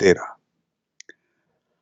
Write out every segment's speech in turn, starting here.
13।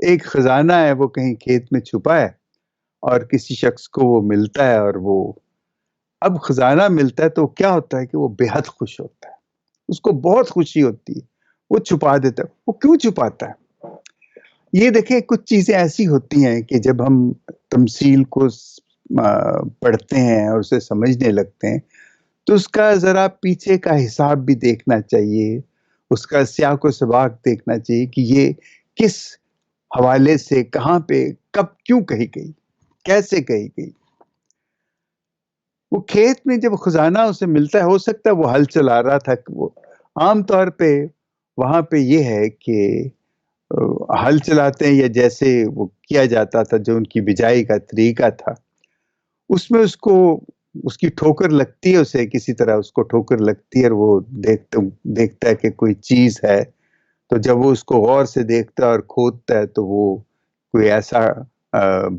ایک خزانہ ہے وہ کہیں کھیت میں چھپا ہے اور کسی شخص کو وہ ملتا ہے، اور وہ اب خزانہ ملتا ہے تو کیا ہوتا ہے کہ وہ بے حد خوش ہوتا ہے، اس کو بہت خوشی ہوتی ہے، وہ چھپا دیتا ہے۔ وہ کیوں چھپاتا ہے؟ یہ دیکھیں کچھ چیزیں ایسی ہوتی ہیں کہ جب ہم تمثیل کو پڑھتے ہیں اور اسے سمجھنے لگتے ہیں تو اس کا ذرا پیچھے کا حساب بھی دیکھنا چاہیے، اس کا سیاق و سباق دیکھنا چاہیے کہ یہ کس حوالے سے، کہاں پہ، کب، کیوں کہی گئی، کیسے کہی گئی۔ وہ کھیت میں جب خزانہ اسے ملتا ہے، ہو سکتا ہے وہ ہل چلا رہا تھا، وہ عام طور پہ وہاں پہ یہ ہے کہ ہل چلاتے ہیں یا جیسے وہ کیا جاتا تھا، جو ان کی بجائی کا طریقہ تھا، اس میں اس کو اس کی ٹھوکر لگتی ہے، اسے کسی طرح اس کو ٹھوکر لگتی ہے اور وہ دیکھتا ہے کہ کوئی چیز ہے، تو جب وہ اس کو غور سے دیکھتا ہے اور کھودتا ہے تو وہ کوئی ایسا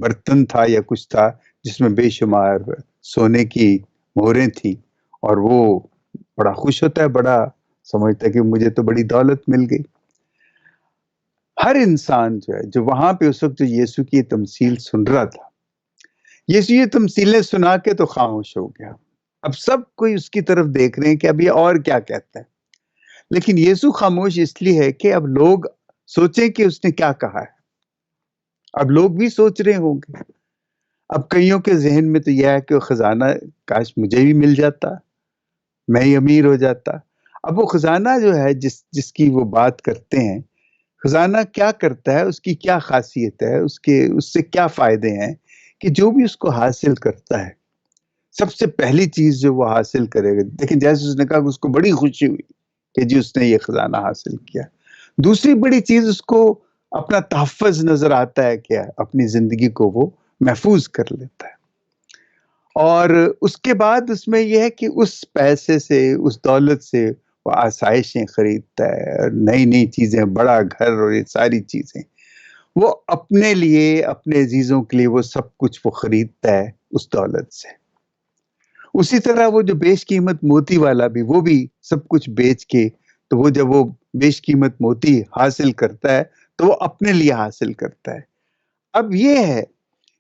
برتن تھا یا کچھ تھا جس میں بے شمار سونے کی مہریں تھیں، اور وہ بڑا خوش ہوتا ہے، بڑا سمجھتا ہے کہ مجھے تو بڑی دولت مل گئی۔ ہر انسان جو ہے، جو وہاں پہ اس وقت جو یسوع کی تمثیل سن رہا تھا، یسوع یہ تمثیلیں سنا کے تو خاموش ہو گیا۔ اب سب کوئی اس کی طرف دیکھ رہے ہیں کہ اب یہ اور کیا کہتا ہے، لیکن یسوع خاموش اس لیے ہے کہ اب لوگ سوچیں کہ اس نے کیا کہا ہے۔ اب لوگ بھی سوچ رہے ہوں گے، اب کئیوں کے ذہن میں تو یہ ہے کہ وہ خزانہ کاش مجھے بھی مل جاتا، میں ہی امیر ہو جاتا۔ اب وہ خزانہ جو ہے جس کی وہ بات کرتے ہیں، خزانہ کیا کرتا ہے، اس کی کیا خاصیت ہے، اس سے کیا فائدے ہیں، کہ جو بھی اس کو حاصل کرتا ہے، سب سے پہلی چیز جو وہ حاصل کرے گا، لیکن جیسے اس نے کہا کہ اس کو بڑی خوشی ہوئی کہ جی اس نے یہ خزانہ حاصل کیا۔ دوسری بڑی چیز اس کو اپنا تحفظ نظر آتا ہے، کہ اپنی زندگی کو وہ محفوظ کر لیتا ہے، اور اس کے بعد اس میں یہ ہے کہ اس پیسے سے، اس دولت سے وہ آسائشیں خریدتا ہے، نئی نئی چیزیں، بڑا گھر اور یہ ساری چیزیں وہ اپنے لیے، اپنے عزیزوں کے لیے وہ سب کچھ وہ خریدتا ہے اس دولت سے۔ اسی طرح وہ جو بیش قیمت موتی والا بھی، وہ بھی سب کچھ بیچ کے، تو وہ جب وہ بیش قیمت موتی حاصل کرتا ہے تو وہ اپنے لیے حاصل کرتا ہے۔ اب یہ ہے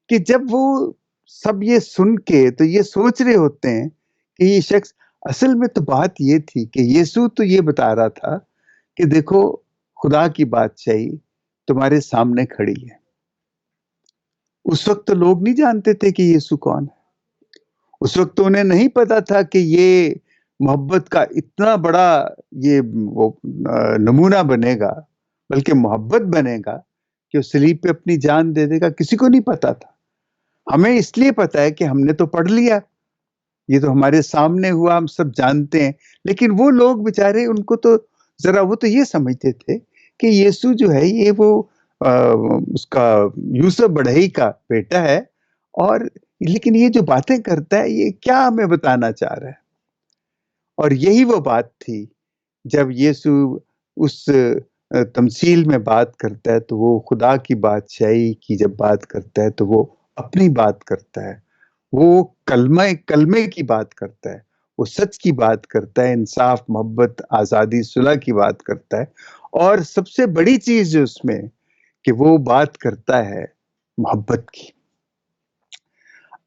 کہ جب وہ سب یہ سن کے تو یہ سوچ رہے ہوتے ہیں کہ یہ شخص، اصل میں تو بات یہ تھی کہ یسوع تو یہ بتا رہا تھا کہ دیکھو خدا کی بادشاہی تمہارے سامنے کھڑی ہے۔ اس وقت تو لوگ نہیں جانتے تھے کہ یسوع کون ہے، اس وقت تو انہیں نہیں پتا تھا کہ یہ محبت کا اتنا بڑا یہ وہ نمونہ بنے گا، بلکہ محبت بنے گا کہ وہ صلیب پہ اپنی جان دے دے گا۔ کسی کو نہیں پتا تھا۔ ہمیں اس لیے پتا ہے کہ ہم نے تو پڑھ لیا، یہ تو ہمارے سامنے ہوا، ہم سب جانتے ہیں، لیکن وہ لوگ بیچارے، ان کو تو ذرا وہ تو یہ سمجھتے تھے کہ یسوع جو ہے یہ وہ اس کا یوسف بڑھئی کا بیٹا ہے، اور لیکن یہ جو باتیں کرتا ہے یہ کیا ہمیں بتانا چاہ رہا ہے۔ اور یہی وہ بات تھی، جب یسوع اس تمثیل میں بات کرتا ہے تو وہ خدا کی بادشاہی کی جب بات کرتا ہے تو وہ اپنی بات کرتا ہے، وہ کلمے کی بات کرتا ہے، وہ سچ کی بات کرتا ہے، انصاف، محبت، آزادی، صلح کی بات کرتا ہے، اور سب سے بڑی چیز جو اس میں کہ وہ بات کرتا ہے محبت کی۔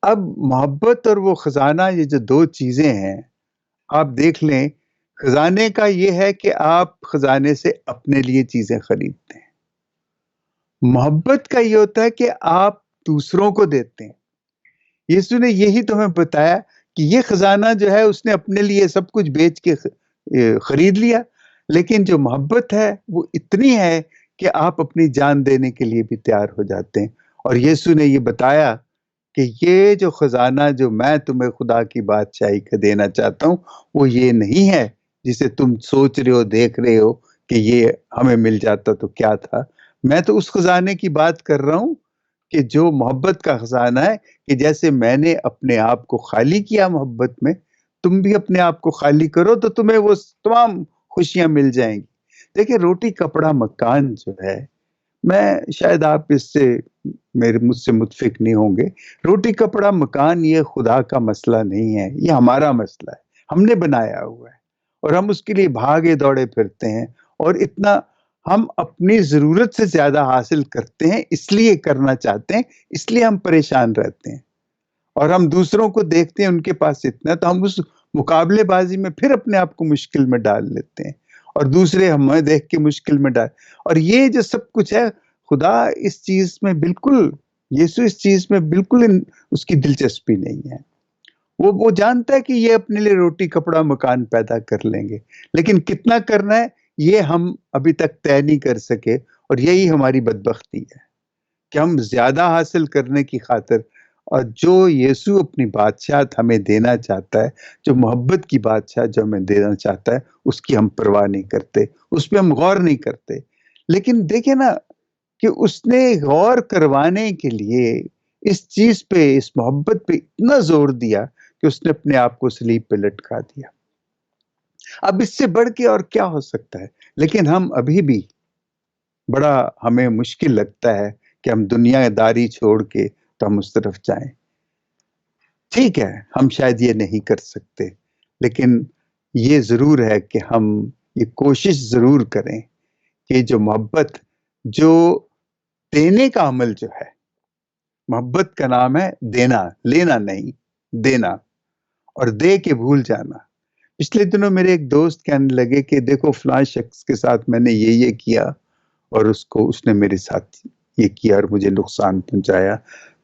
اب محبت اور وہ خزانہ، یہ جو دو چیزیں ہیں، آپ دیکھ لیں، خزانے کا یہ ہے کہ آپ خزانے سے اپنے لیے چیزیں خریدتے ہیں، محبت کا یہ ہوتا ہے کہ آپ دوسروں کو دیتے ہیں۔ یسوع نے یہی تمہیں بتایا کہ یہ خزانہ جو ہے اس نے اپنے لیے سب کچھ بیچ کے خرید لیا، لیکن جو محبت ہے وہ اتنی ہے کہ آپ اپنی جان دینے کے لیے بھی تیار ہو جاتے ہیں۔ اور یسوع نے یہ بتایا کہ یہ جو خزانہ جو میں تمہیں خدا کی بادشاہی کا دینا چاہتا ہوں، وہ یہ نہیں ہے جسے تم سوچ رہے ہو، دیکھ رہے ہو کہ یہ ہمیں مل جاتا تو کیا تھا۔ میں تو اس خزانے کی بات کر رہا ہوں کہ جو محبت کا خزانہ ہے، کہ جیسے میں نے اپنے آپ کو خالی کیا محبت میں، تم بھی اپنے آپ کو خالی کرو تو تمہیں وہ تمام خوشیاں مل جائیں گی۔ دیکھیں، روٹی کپڑا مکان جو ہے، میں شاید آپ اس سے مجھ سے متفق نہیں ہوں گے، روٹی کپڑا مکان یہ خدا کا مسئلہ نہیں ہے، یہ ہمارا مسئلہ ہے، ہم نے بنایا ہوا ہے، اور ہم اس کے لیے بھاگے دوڑے پھرتے ہیں، اور اتنا ہم اپنی ضرورت سے زیادہ حاصل کرتے ہیں، اس لیے کرنا چاہتے ہیں، اس لیے ہم پریشان رہتے ہیں، اور ہم دوسروں کو دیکھتے ہیں ان کے پاس اتنا ہے، تو ہم اس مقابلے بازی میں پھر اپنے آپ کو مشکل میں ڈال لیتے ہیں، اور دوسرے ہمیں دیکھ کے مشکل میں ڈال، اور یہ جو سب کچھ ہے، خدا اس چیز میں بالکل، یسوع اس چیز میں بالکل اس کی دلچسپی نہیں ہے۔ وہ جانتا ہے کہ یہ اپنے لیے روٹی کپڑا مکان پیدا کر لیں گے، لیکن کتنا کرنا ہے یہ ہم ابھی تک طے نہیں کر سکے، اور یہی ہماری بدبختی ہے کہ ہم زیادہ حاصل کرنے کی خاطر، اور جو یسوع اپنی بادشاہت ہمیں دینا چاہتا ہے، جو محبت کی بادشاہ جو ہمیں دینا چاہتا ہے، اس کی ہم پرواہ نہیں کرتے، اس پہ ہم غور نہیں کرتے۔ لیکن دیکھیں نا کہ اس نے غور کروانے کے لیے اس چیز پہ، اس محبت پہ اتنا زور دیا کہ اس نے اپنے آپ کو صلیب پہ لٹکا دیا۔ اب اس سے بڑھ کے اور کیا ہو سکتا ہے؟ لیکن ہم ابھی بھی، بڑا ہمیں مشکل لگتا ہے کہ ہم دنیا داری چھوڑ کے تو ہم اس طرف جائیں۔ ٹھیک ہے، ہم شاید یہ نہیں کر سکتے، لیکن یہ ضرور ہے کہ ہم یہ کوشش ضرور کریں کہ جو محبت، جو دینے کا عمل جو ہے، محبت کا نام ہے دینا، لینا نہیں، دینا، اور دے کے بھول جانا۔ پچھلے دنوں میرے ایک دوست کہنے لگے کہ دیکھو فلاں شخص کے ساتھ میں نے یہ کیا، اور اس نے میرے ساتھ یہ کیا اور مجھے نقصان پہنچایا۔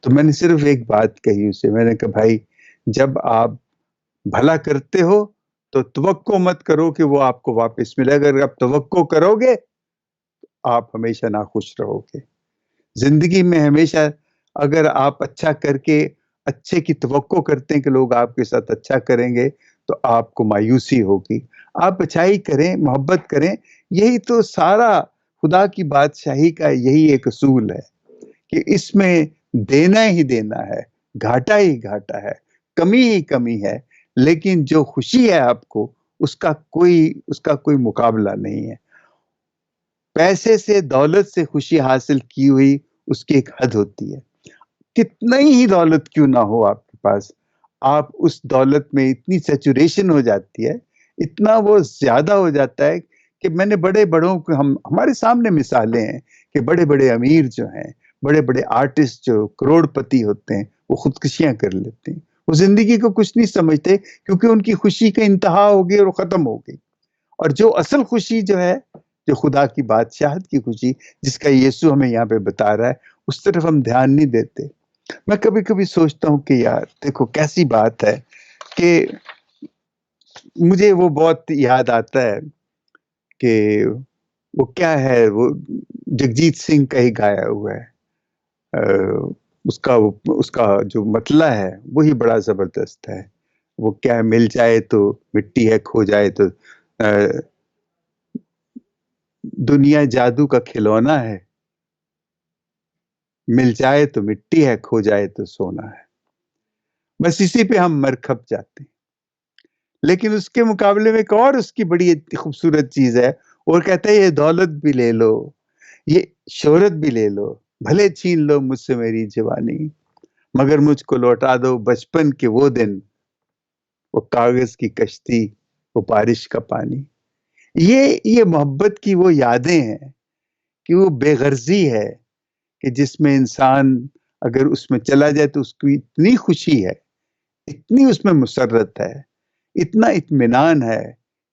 تو میں نے صرف ایک بات کہی اسے، میں نے کہا بھائی، جب آپ بھلا کرتے ہو تو توقع مت کرو کہ وہ آپ کو واپس ملے، اگر آپ توقع کرو گے آپ ہمیشہ ناخوش رہو گے۔ زندگی میں ہمیشہ اگر آپ اچھا کر کے اچھے کی توقع کرتے ہیں کہ لوگ آپ کے ساتھ اچھا کریں گے تو آپ کو مایوسی ہوگی۔ آپ اچھائی کریں، محبت کریں، یہی تو سارا خدا کی بادشاہی کا یہی ایک اصول ہے کہ اس میں دینا ہی دینا ہے، گھاٹا ہی گھاٹا ہے، کمی ہی کمی ہے، لیکن جو خوشی ہے آپ کو اس کا کوئی مقابلہ نہیں ہے۔ پیسے سے، دولت سے خوشی حاصل کی ہوئی اس کی ایک حد ہوتی ہے، کتنا ہی دولت کیوں نہ ہو آپ کے پاس، آپ اس دولت میں اتنی سیچوریشن ہو جاتی ہے، اتنا وہ زیادہ ہو جاتا ہے کہ میں نے بڑے بڑوں کو، ہمارے سامنے مثالیں ہیں کہ بڑے بڑے امیر جو ہیں، بڑے بڑے آرٹسٹ جو کروڑ پتی ہوتے ہیں، وہ خودکشیاں کر لیتے ہیں، وہ زندگی کو کچھ نہیں سمجھتے کیونکہ ان کی خوشی کا انتہا ہو گئی اور وہ ختم ہو گئی۔ اور جو اصل خوشی جو ہے، جو خدا کی بادشاہت کی خوشی جس کا یسوع ہمیں یہاں پہ بتا رہا ہے، اس طرف ہم دھیان نہیں دیتے۔ میں کبھی کبھی سوچتا ہوں کہ یار دیکھو کیسی بات ہے کہ مجھے وہ بہت یاد آتا ہے کہ وہ کیا ہے، وہ جگجیت سنگھ کا ہی گایا ہوا ہے، اس کا جو مطلع ہے وہی بڑا زبردست ہے۔ وہ کیا، مل جائے تو مٹی ہے، کھو جائے تو دنیا جادو کا کھلونا ہے، مل جائے تو مٹی ہے، کھو جائے تو سونا ہے۔ بس اسی پہ ہم مر کھپ جاتے ہیں۔ لیکن اس کے مقابلے میں ایک اور اس کی بڑی خوبصورت چیز ہے، اور کہتا ہے یہ دولت بھی لے لو، یہ شہرت بھی لے لو، بھلے چھین لو مجھ سے میری جوانی، مگر مجھ کو لوٹا دو بچپن کے وہ دن، وہ کاغذ کی کشتی، وہ بارش کا پانی۔ یہ محبت کی وہ یادیں ہیں کہ وہ بے غرضی ہے کہ جس میں انسان اگر اس میں چلا جائے تو اس کی اتنی خوشی ہے، اتنی اس میں مسرت ہے، اتنا اطمینان ہے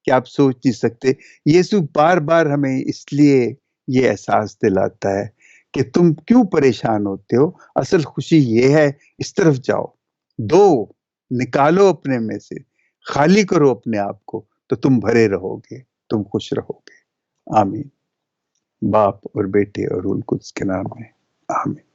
کہ آپ سوچ نہیں سکتے۔ یسوع بار بار ہمیں اس لیے یہ احساس دلاتا ہے کہ تم کیوں پریشان ہوتے ہو، اصل خوشی یہ ہے، اس طرف جاؤ، دو، نکالو اپنے میں سے، خالی کرو اپنے آپ کو، تو تم بھرے رہو گے، تم خوش رہو گے۔ آمین۔ باپ اور بیٹے اور روح القدس کے نام میں آمین۔